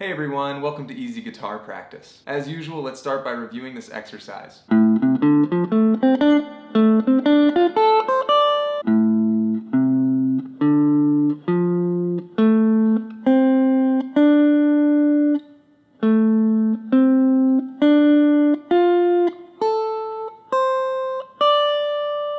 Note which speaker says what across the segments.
Speaker 1: Hey everyone, welcome to Easy Guitar Practice. As usual, let's start by reviewing this exercise.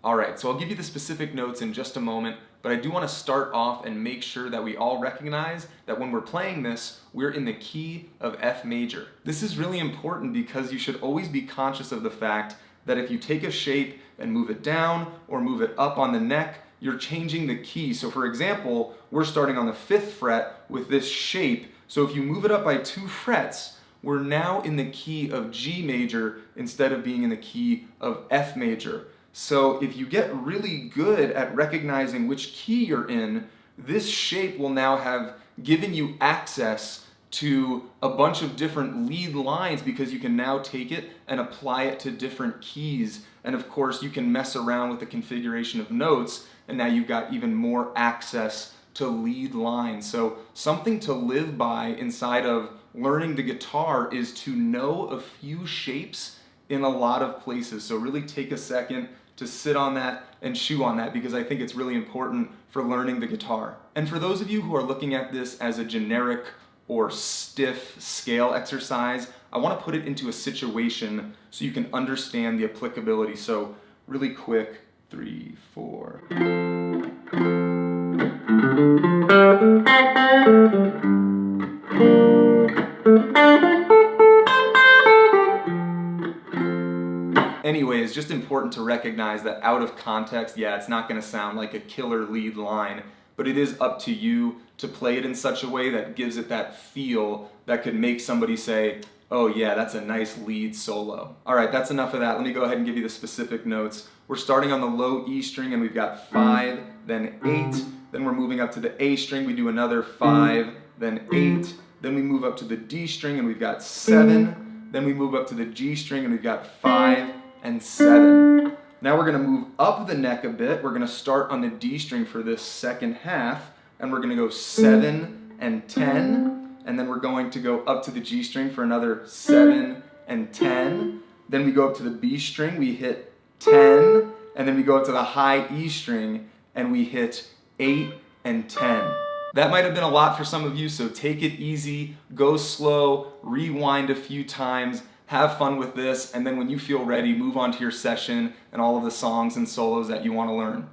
Speaker 1: Alright, so I'll give you the specific notes in just a moment, but I do want to start off and make sure that we all recognize that when we're playing this, we're in the key of F major. This is really important because you should always be conscious of the fact that if you take a shape and move it down or move it up on the neck, you're changing the key. So for example, we're starting on the 5th fret with this shape, so if you move it up by 2 frets, we're now in the key of G major instead of being in the key of F major. So if you get really good at recognizing which key you're in, this shape will now have given you access to a bunch of different lead lines because you can now take it and apply it to different keys. And of course, you can mess around with the configuration of notes, and now you've got even more access to lead lines. So something to live by inside of learning the guitar is to know a few shapes in a lot of places. So really take a second to sit on that and chew on that because I think it's really important for learning the guitar. And for those of you who are looking at this as a generic or stiff scale exercise, I want to put it into a situation so you can understand the applicability. So really quick, 3, 4. Anyways, just important to recognize that out of context, yeah, it's not going to sound like a killer lead line, but it is up to you to play it in such a way that gives it that feel that could make somebody say, oh yeah, that's a nice lead solo. All right, that's enough of that. Let me go ahead and give you the specific notes. We're starting on the low E string and we've got 5, then 8, then we're moving up to the A string, we do another 5, then 8, then we move up to the D string and we've got 7, then we move up to the G string and we've got 5, and 7. Now we're going to move up the neck a bit. We're going to start on the D string for this second half, and we're going to go 7 and 10, and then we're going to go up to the G string for another 7 and 10. Then we go up to the B string, we hit 10, and then we go up to the high E string, and we hit 8 and 10. That might have been a lot for some of you, so take it easy, go slow, rewind a few times, have fun with this, and then when you feel ready, move on to your session and all of the songs and solos that you want to learn.